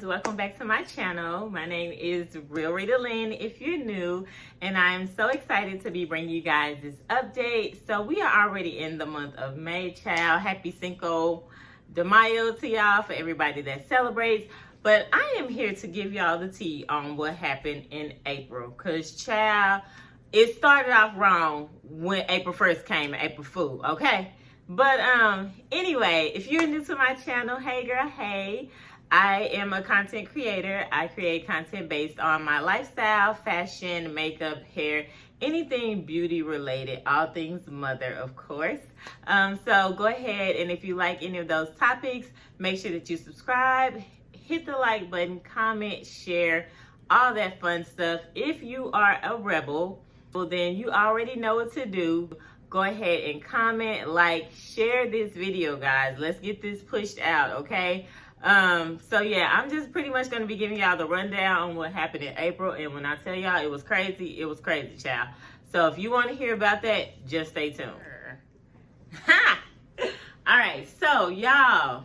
welcome back to my channel. My name is RealRitaLynn if you're new, and I'm so excited to be bringing you guys this update. So we are already in the month of May, child. Happy Cinco de Mayo to y'all for everybody that celebrates. But I am here to give y'all the tea on what happened in April, because child, it started off wrong when April 1st came, April Fool, okay? But anyway, if you're new to my channel, hey girl, hey. I am a content creator. I create content based on my lifestyle, fashion, makeup, hair, anything beauty related, all things mother, of course. So go ahead, and if you like any of those topics, make sure that you subscribe, hit the like button, comment, share, all that fun stuff. If you are a rebel, well then you already know what to do. Go ahead and comment, like, share this video, guys. Let's get this pushed out, okay? So yeah, I'm just pretty much going to be giving y'all the rundown on what happened in April. And when I tell y'all it was crazy, child. So if you want to hear about that, just stay tuned. Ha! All right, so y'all,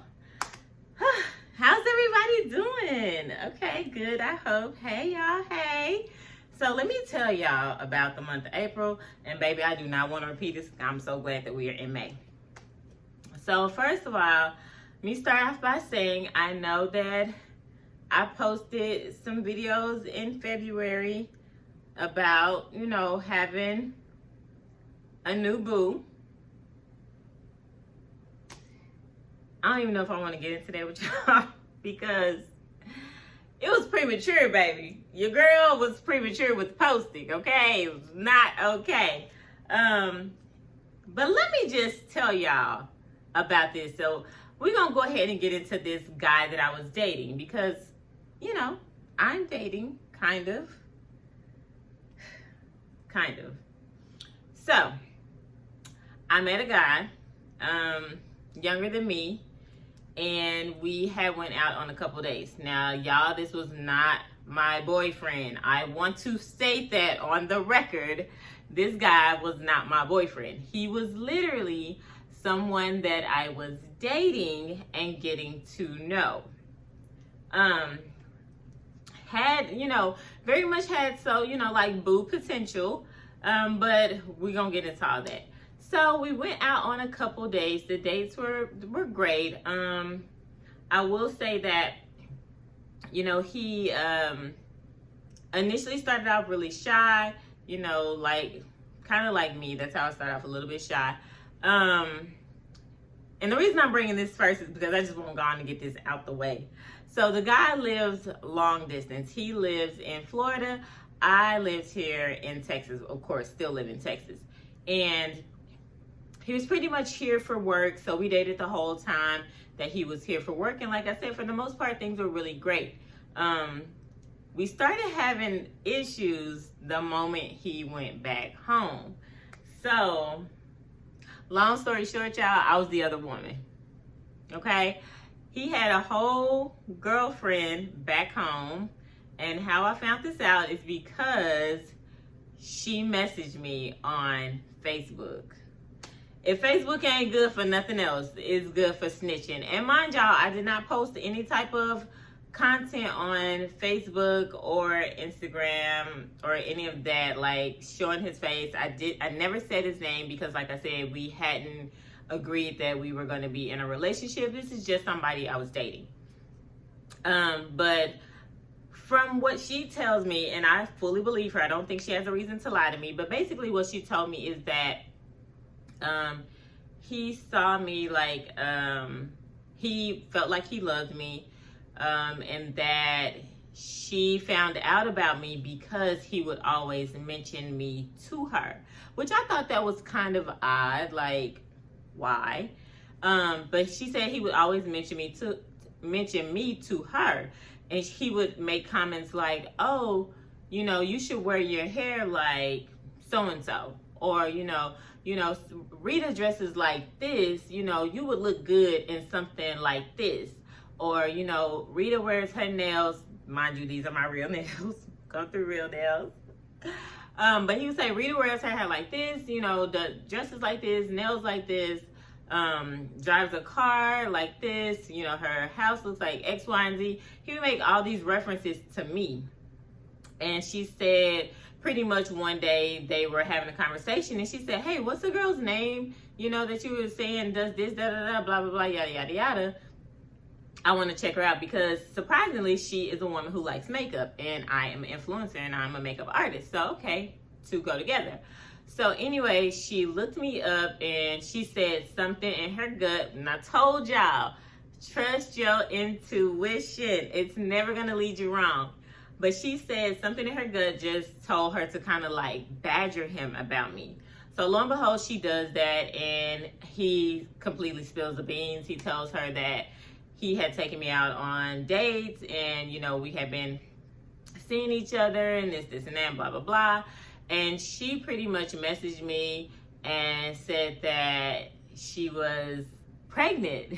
how's everybody doing? Okay, good, I hope. Hey y'all, hey. So let me tell y'all about the month of April. And baby, I do not want to repeat this. I'm so glad that we are in May. So first of all, let me start off by saying I know that I posted some videos in February about, you know, having a new boo. I don't even know if I want to get into that with y'all because it was premature, baby. Your girl was premature with posting, okay? It was not okay. But let me just tell y'all about this. So we're going to go ahead and get into this guy that I was dating because, you know, I'm dating, kind of. So, I met a guy, younger than me, and we had went out on a couple days. Now, y'all, this was not my boyfriend. I want to state that on the record. This guy was not my boyfriend. He was literally someone that I was dating and getting to know. Had, you know, very much had, so, you know, like boo potential, but we're gonna get into all that. So we went out on a couple days. The dates were great. I will say that, you know, he initially started off really shy, you know, like kind of like me. That's how I started off, a little bit shy. And the reason I'm bringing this first is because I just want to go on and get this out the way. So the guy lives long distance. He lives in Florida. I lived here in Texas, of course, still live in Texas. And he was pretty much here for work. So we dated the whole time that he was here for work. And like I said, for the most part, things were really great. We started having issues the moment he went back home. So long story short, y'all, I was the other woman, okay? He had a whole girlfriend back home, and how I found this out is because she messaged me on Facebook. If Facebook ain't good for nothing else, it's good for snitching. And mind y'all, I did not post any type of content on Facebook or Instagram or any of that, like showing his face. I never said his name because, like I said, we hadn't agreed that we were going to be in a relationship. This is just somebody I was dating. But from what she tells me, and I fully believe her, I don't think she has a reason to lie to me, but basically what she told me is that he saw me like, he felt like he loved me. And that she found out about me because he would always mention me to her, which I thought that was kind of odd, like, why? But she said he would always mention me to her, and he would make comments like, oh, you know, you should wear your hair like so-and-so, or, you know, Rita dresses like this, you know, you would look good in something like this. Or, you know, Rita wears her nails. Mind you, these are my real nails. Go through real nails. But he would say, Rita wears her hair like this, you know, the dresses like this, nails like this. drives a car like this, you know, her house looks like X, Y, and Z. He would make all these references to me. And she said pretty much one day they were having a conversation and she said, hey, what's the girl's name, you know, that you were saying does this, da, da, da, blah, blah, blah, yada, yada, yada. I want to check her out because surprisingly, she is a woman who likes makeup and I am an influencer and I'm a makeup artist. So, okay, two go together. So anyway, she looked me up and she said something in her gut. And I told y'all, trust your intuition. It's never going to lead you wrong. But she said something in her gut just told her to kind of like badger him about me. So lo and behold, she does that and he completely spills the beans. He tells her that he had taken me out on dates and, you know, we had been seeing each other and this and that, blah, blah, blah. And she pretty much messaged me and said that she was pregnant.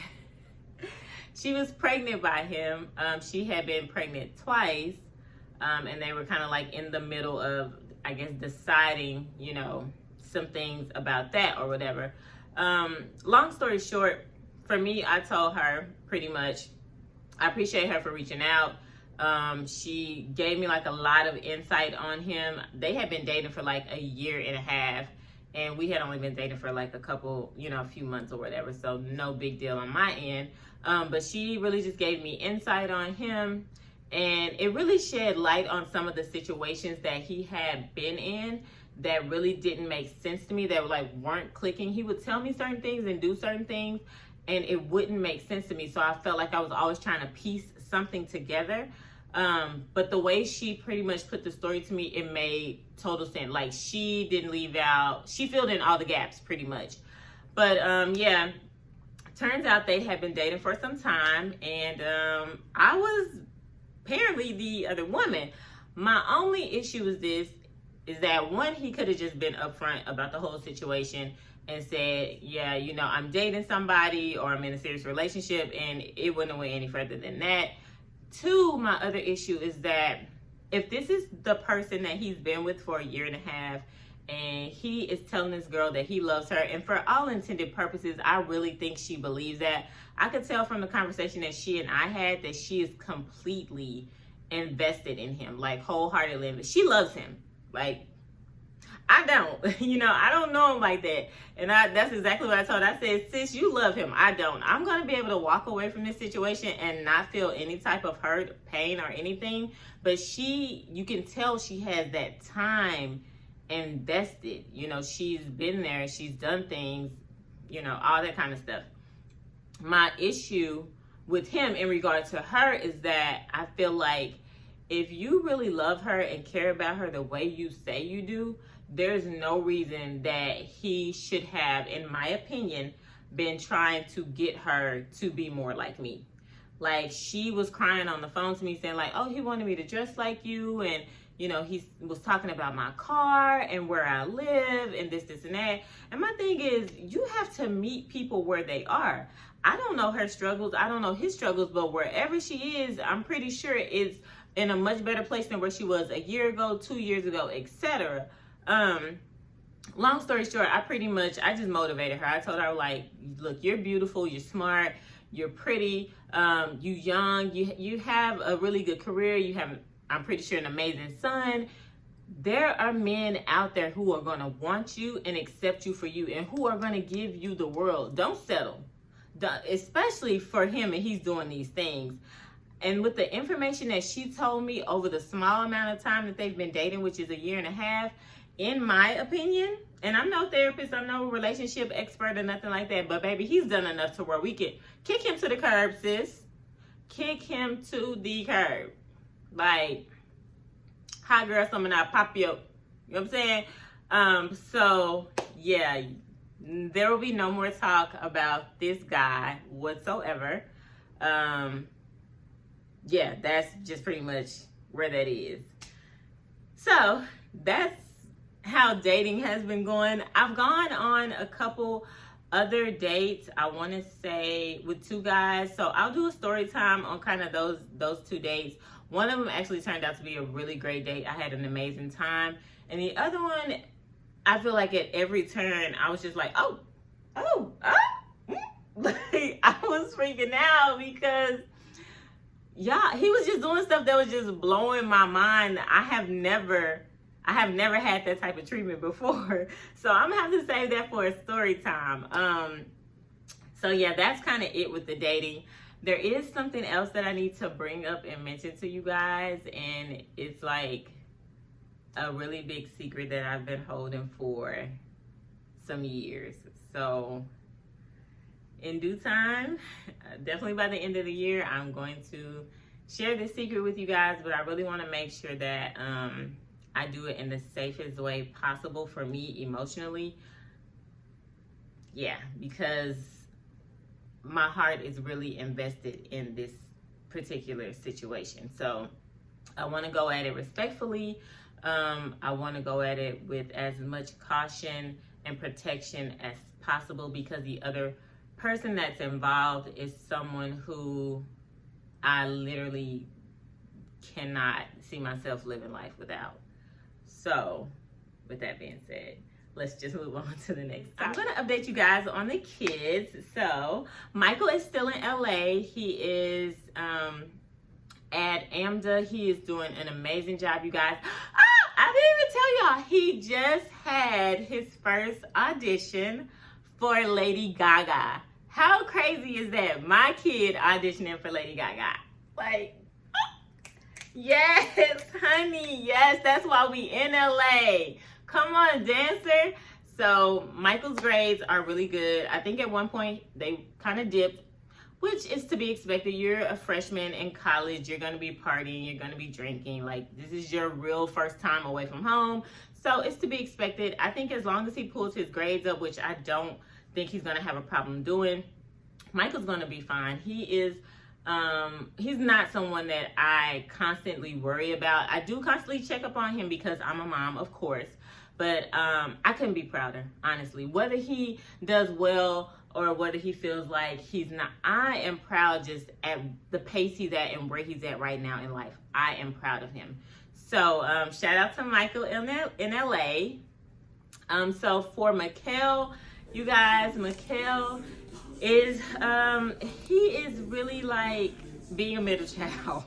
She was pregnant by him. She had been pregnant twice. And they were kind of like in the middle of, I guess, deciding, you know, some things about that or whatever. Long story short, for me, I told her pretty much, I appreciate her for reaching out. She gave me like a lot of insight on him. They had been dating for like a year and a half and we had only been dating for like a couple, you know, a few months or whatever. So no big deal on my end. But she really just gave me insight on him and it really shed light on some of the situations that he had been in that really didn't make sense to me, that like weren't clicking. He would tell me certain things and do certain things and it wouldn't make sense to me. So I felt like I was always trying to piece something together. But the way she pretty much put the story to me, it made total sense. Like she didn't leave out, she filled in all the gaps pretty much. But yeah, turns out they had been dating for some time and I was apparently the other woman. My only issue is that one, he could have just been upfront about the whole situation and said, yeah, you know, I'm dating somebody or I'm in a serious relationship, and it wouldn't have went any further than that. Two, my other issue is that if this is the person that he's been with for a year and a half and he is telling this girl that he loves her, and for all intended purposes, I really think she believes that. I could tell from the conversation that she and I had that she is completely invested in him, like wholeheartedly. She loves him. Like, I don't, you know, I don't know him like that. And that's exactly what I told her. I said, sis, you love him. I don't. I'm going to be able to walk away from this situation and not feel any type of hurt, pain, or anything. But you can tell she has that time invested. You know, she's been there, she's done things, you know, all that kind of stuff. My issue with him in regard to her is that I feel like if you really love her and care about her the way you say you do, there's no reason that he should have, in my opinion, been trying to get her to be more like me. Like, she was crying on the phone to me saying like, oh, he wanted me to dress like you, and you know, he was talking about my car and where I live and this and that. And my thing is, you have to meet people where they are. I don't know her struggles, I don't know his struggles, but wherever she is, I'm pretty sure it's in a much better place than where she was a year ago, 2 years ago, etc. Long story short, I just motivated her. I told her, like, look, you're beautiful, you're smart, you're pretty, you young, you have a really good career, you have, I'm pretty sure, an amazing son. There are men out there who are going to want you and accept you for you and who are going to give you the world. Don't settle, especially for him, and he's doing these things. And with the information that she told me over the small amount of time that they've been dating, which is a year and a half, in my opinion, and I'm no therapist, I'm no relationship expert or nothing like that, but baby, he's done enough to where we can kick him to the curb, sis. Kick him to the curb. Like, hot girl, something I pop you up. You know what I'm saying? So, yeah, there will be no more talk about this guy whatsoever. Yeah, that's just pretty much where that is. So that's how dating has been going. I've gone on a couple other dates, I want to say, with two guys. So I'll do a story time on kind of those two dates. One of them actually turned out to be a really great date. I had an amazing time. And the other one, I feel like at every turn, I was just like, oh. Like, I was freaking out because yeah, he was just doing stuff that was just blowing my mind. I have never had that type of treatment before. So I'm gonna have to save that for a story time. So yeah, that's kind of it with the dating. There is something else that I need to bring up and mention to you guys, and it's like a really big secret that I've been holding for some years. So in due time, definitely by the end of the year, I'm going to share this secret with you guys, but I really want to make sure that I do it in the safest way possible for me emotionally. Yeah, because my heart is really invested in this particular situation. So I want to go at it respectfully. I want to go at it with as much caution and protection as possible, because the other person that's involved is someone who I literally cannot see myself living life without. So with that being said, let's just move on to the next topic. I'm gonna update you guys on the kids. So Michael is still in LA. He is at AMDA. He is doing an amazing job, you guys. I didn't even tell y'all, he just had his first audition for Lady Gaga. How crazy is that? My kid auditioning for Lady Gaga. Like, yes, honey, yes, that's why we in LA. Come on, dancer. So Michael's grades are really good. I think at one point they kind of dipped, which is to be expected. You're a freshman in college. You're going to be partying. You're going to be drinking. Like, this is your real first time away from home. So it's to be expected. I think as long as he pulls his grades up, which I don't think he's going to have a problem doing, Michael's going to be fine. He is, he's not someone that I constantly worry about. I do constantly check up on him because I'm a mom, of course. But I couldn't be prouder, honestly. Whether he does well or whether he feels like he's not, I am proud just at the pace he's at and where he's at right now in life. I am proud of him. So shout out to Michael in LA. So for Mikhail, you guys, Mikhail is, he is really like being a middle child.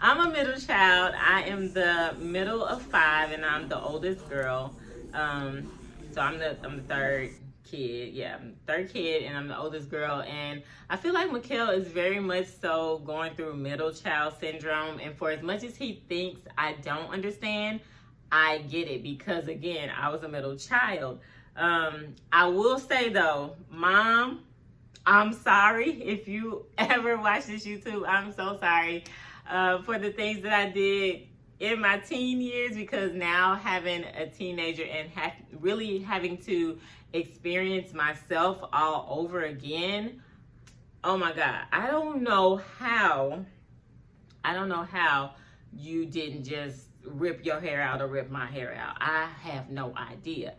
I'm a middle child. I am the middle of 5 and I'm the oldest girl. So I'm the third kid. Yeah, I'm the third kid and I'm the oldest girl. And I feel like Mikhail is very much so going through middle child syndrome. And for as much as he thinks I don't understand, I get it, because again, I was a middle child. I will say though, Mom, I'm sorry if you ever watch this YouTube. I'm so sorry for the things that I did in my teen years, because now having a teenager and really having to experience myself all over again, oh my God, I don't know how you didn't just rip your hair out or rip my hair out. I have no idea.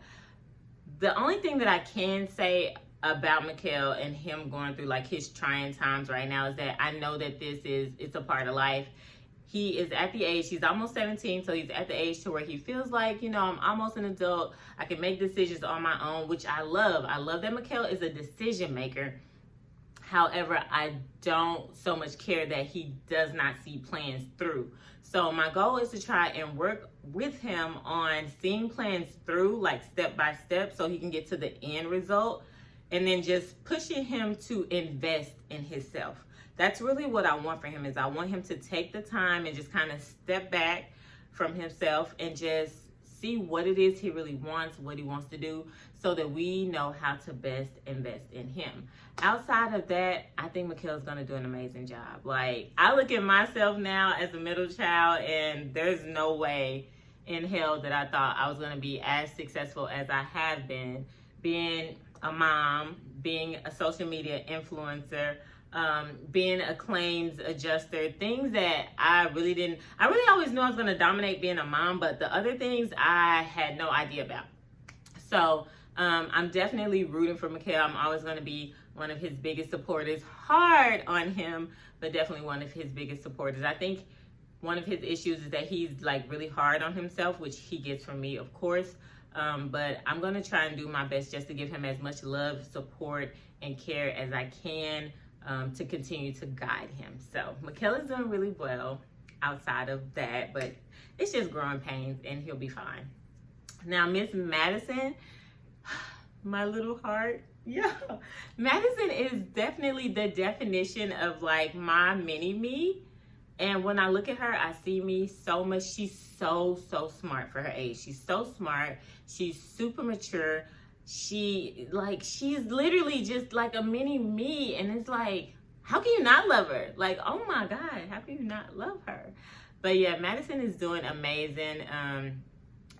The only thing that I can say about Mikhail and him going through like his trying times right now is that I know that it's a part of life. He is at the age, he's almost 17, so he's at the age to where he feels like, you know, I'm almost an adult. I can make decisions on my own, which I love. I love that Mikhail is a decision maker. However, I don't so much care that he does not see plans through. So my goal is to try and work with him on seeing plans through, like step by step, so he can get to the end result, and then just pushing him to invest in himself. That's really what I want for him, is I want him to take the time and just kind of step back from himself and just see what it is he really wants, what he wants to do, so that we know how to best invest in him. Outside of that, I think Mikhail's gonna do an amazing job. Like, I look at myself now as a middle child, and there's no way in hell that I thought I was gonna be as successful as I have been, being a mom, being a social media influencer, being a claims adjuster, things that I really always knew I was going to dominate being a mom, but the other things I had no idea about. So I'm definitely rooting for Mikhail. I'm always going to be one of his biggest supporters, hard on him, but definitely one of his biggest supporters. I think one of his issues is that he's like really hard on himself, which he gets from me, of course. But I'm going to try and do my best just to give him as much love, support, and care as I can to continue to guide him. So Michaela's doing really well outside of that, but it's just growing pains and he'll be fine. Now, Miss Madison, my little heart. Yeah, Madison is definitely the definition of like my mini me. And when I look at her, I see me so much. She's so smart for her age. She's so smart. She's super mature. She's literally just like a mini me. And it's like, how can you not love her? Like, oh my God, how can you not love her? But yeah, Madison is doing amazing.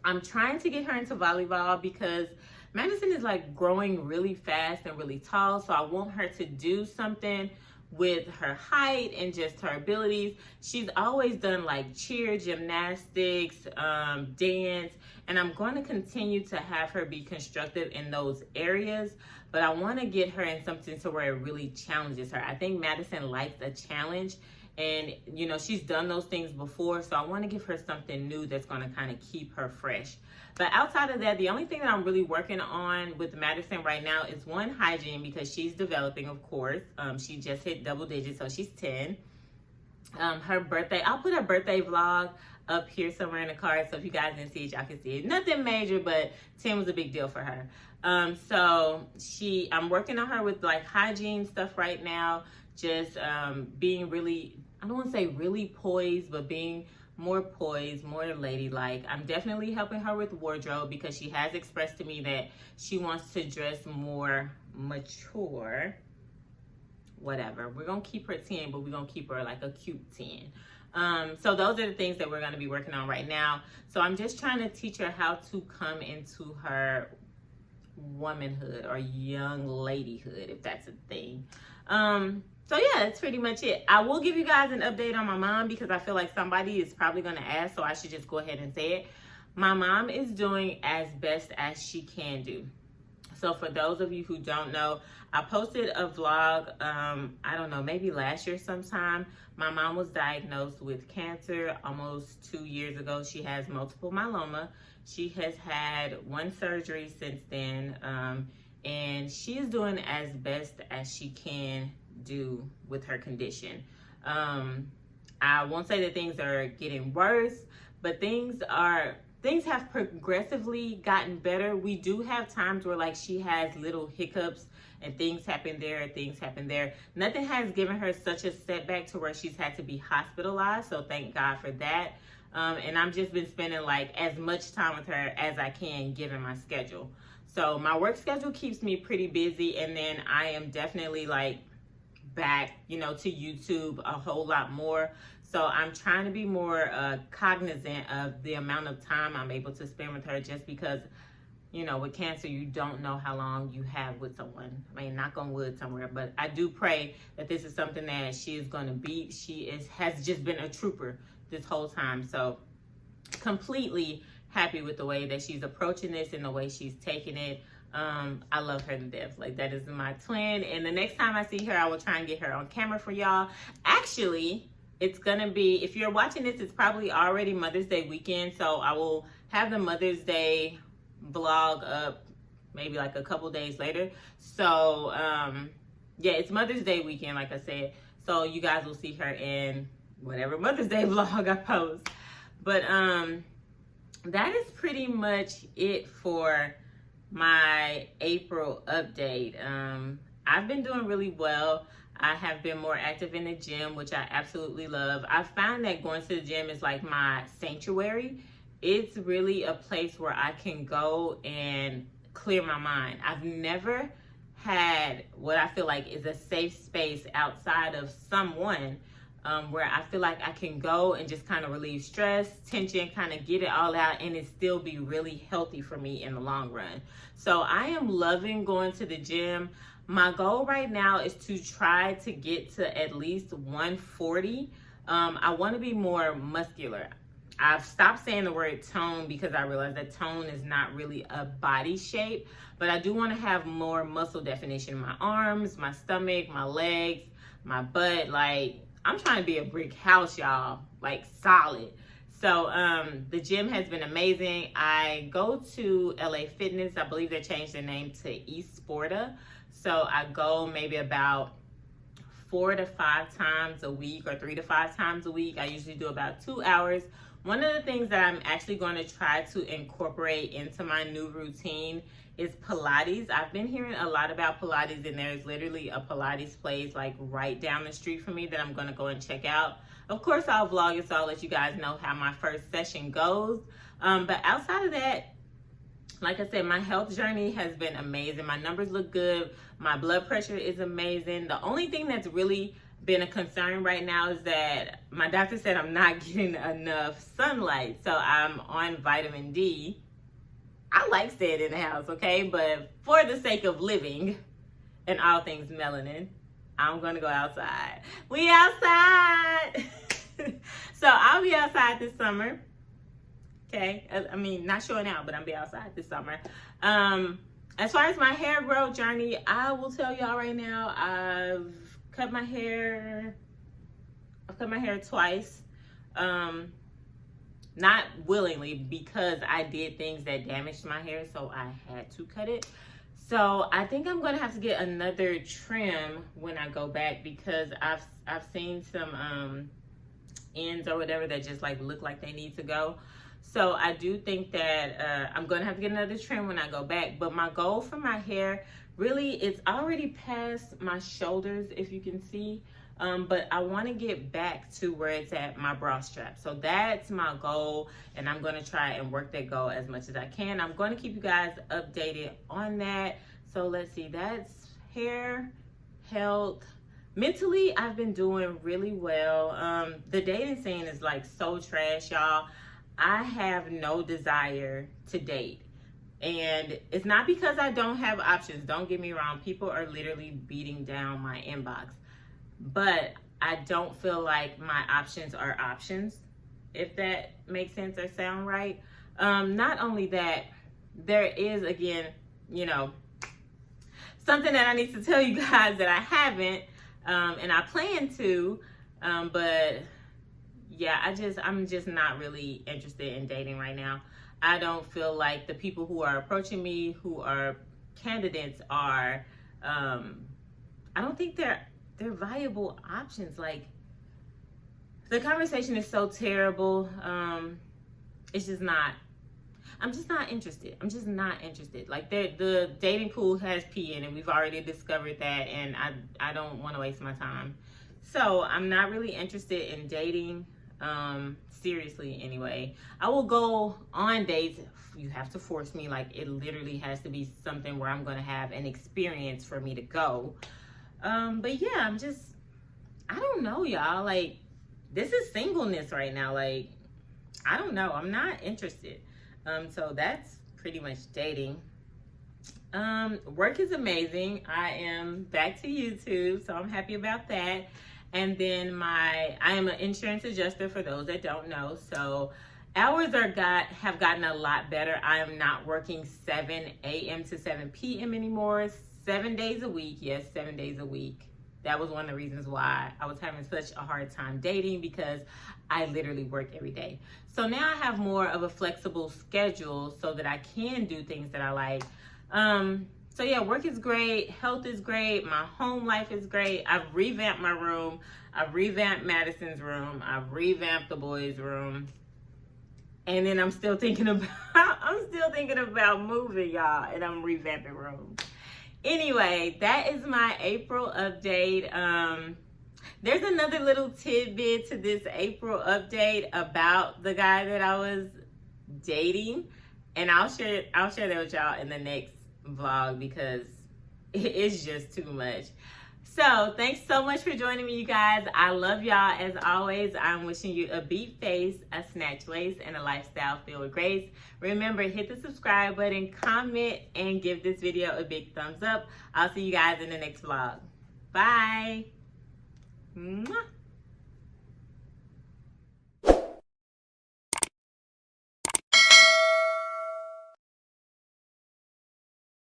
I'm trying to get her into volleyball because Madison is like growing really fast and really tall. So I want her to do something with her height and just her abilities. She's always done like cheer, gymnastics, dance, and I'm going to continue to have her be constructive in those areas, but I want to get her in something to where it really challenges her. I think Madison likes a challenge, and you know, she's done those things before, so I want to give her something new that's going to kind of keep her fresh. But outside of that, the only thing that I'm really working on with Madison right now is one, hygiene, because she's developing, of course. She just hit double digits, so she's 10. Her birthday, I'll put her birthday vlog up here somewhere in the card, so if you guys didn't see it, y'all can see it. Nothing major, but 10 was a big deal for her. So I'm working on her with like hygiene stuff right now, just being really, I don't want to say really poised, but being more poised, more ladylike. I'm definitely helping her with wardrobe because she has expressed to me that she wants to dress more mature. Whatever. We're going to keep her 10, but we're going to keep her like a cute 10. So those are the things that we're going to be working on right now. So I'm just trying to teach her how to come into her womanhood or young ladyhood, if that's a thing. So yeah, that's pretty much it. I will give you guys an update on my mom because I feel like somebody is probably going to ask, so I should just go ahead and say it. My mom is doing as best as she can do. So for those of you who don't know, I posted a vlog, I don't know, maybe last year sometime. My mom was diagnosed with cancer almost 2 years ago. She has multiple myeloma. She has had one surgery since then, and she is doing as best as she can do with her condition. I won't say that things are getting worse, but things have progressively gotten better. We do have times where like she has little hiccups and things happen there, things happen there. Nothing has given her such a setback to where she's had to be hospitalized, so thank God for that. And I've just been spending like as much time with her as I can given my schedule. So my work schedule keeps me pretty busy, and then I am definitely like back, you know, to YouTube a whole lot more. So I'm trying to be more cognizant of the amount of time I'm able to spend with her, just because, you know, with cancer, you don't know how long you have with someone. I mean, knock on wood somewhere, but I do pray that this is something that she is going to beat. Has just been a trooper this whole time. So completely happy with the way that she's approaching this and the way she's taking it. I love her to death. Like, that is my twin. And the next time I see her, I will try and get her on camera for y'all. Actually, it's gonna be, if you're watching this, it's probably already Mother's Day weekend. So I will have the Mother's Day vlog up maybe like a couple days later. So yeah, it's Mother's Day weekend, like I said. So you guys will see her in whatever Mother's Day vlog I post. But that is pretty much it for my April update. I've been doing really well. I have been more active in the gym, which I absolutely love. I found that going to the gym is like my sanctuary. It's really a place where I can go and clear my mind. I've never had what I feel like is a safe space outside of someone where I feel like I can go and just kind of relieve stress, tension, kind of get it all out, and it still be really healthy for me in the long run. So I am loving going to the gym. My goal right now is to try to get to at least 140. I want to be more muscular. I've stopped saying the word tone because I realize that tone is not really a body shape, but I do want to have more muscle definition in my arms, my stomach, my legs, my butt. Like, I'm trying to be a brick house, y'all, like solid. So the gym has been amazing. I go to LA Fitness. I believe they changed their name to East Sporta. So I go maybe about 4 to 5 times a week, or 3 to 5 times a week. I usually do about 2 hours. One of the things that I'm actually going to try to incorporate into my new routine is Pilates. I've been hearing a lot about Pilates, and there's literally a Pilates place like right down the street from me that I'm going to go and check out. Of course, I'll vlog it, so I'll let you guys know how my first session goes. But outside of that, like I said, my health journey has been amazing. My numbers look good. My blood pressure is amazing. The only thing that's really been a concern right now is that my doctor said I'm not getting enough sunlight. So I'm on vitamin D. I like staying in the house, okay? But for the sake of living and all things melanin, I'm gonna go outside. We outside. So I'll be outside this summer. Okay, I mean, not showing out, but I'll be outside this summer. As far as my hair growth journey, I will tell y'all right now, I've cut my hair twice. Not willingly, because I did things that damaged my hair, so I had to cut it. So I think I'm gonna have to get another trim when I go back, because I've seen some ends or whatever that just like look like they need to go. So I do think that I'm gonna have to get another trim when I go back. But my goal for my hair, really, it's already past my shoulders, if you can see. But I want to get back to where it's at my bra strap. So that's my goal, and I'm going to try and work that goal as much as I can. I'm going to keep you guys updated on that. So let's see, that's hair, health. Mentally, I've been doing really well. The dating scene is like so trash, y'all. I have no desire to date. And it's not because I don't have options. Don't get me wrong. People are literally beating down my inbox. But I don't feel like my options are options, if that makes sense or sound right. Not only that, there is, again, you know, something that I need to tell you guys that I haven't, and I plan to, but yeah, I'm just not really interested in dating right now. I don't feel like the people who are approaching me, who are candidates, are, I don't think they're viable options. Like, the conversation is so terrible. It's just not, I'm just not interested. I'm just not interested. Like, the dating pool has pee in it. We've already discovered that, and I don't want to waste my time. So I'm not really interested in dating, seriously anyway. I will go on dates. You have to force me. Like, it literally has to be something where I'm going to have an experience for me to go. But yeah, I don't know, y'all. Like, this is singleness right now. Like, I don't know. I'm not interested. So that's pretty much dating. Work is amazing. I am back to YouTube, so I'm happy about that. And then I am an insurance adjuster, for those that don't know. So hours have gotten a lot better. I am not working 7 a.m. to 7 p.m. anymore. 7 days a week. Yes, 7 days a week. That was one of the reasons why I was having such a hard time dating, because I literally work every day. So now I have more of a flexible schedule so that I can do things that I like. So yeah, work is great. Health is great. My home life is great. I've revamped my room. I've revamped Madison's room. I've revamped the boys' room. And then I'm still thinking about moving, y'all, and I'm revamping rooms. Anyway, that is my April update. There's another little tidbit to this April update about the guy that I was dating, and I'll share that with y'all in the next vlog, because it is just too much. So thanks so much for joining me, you guys. I love y'all. As always, I'm wishing you a beat face, a snatch waist, and a lifestyle filled with grace. Remember, hit the subscribe button, comment, and give this video a big thumbs up. I'll see you guys in the next vlog. Bye. Mwah.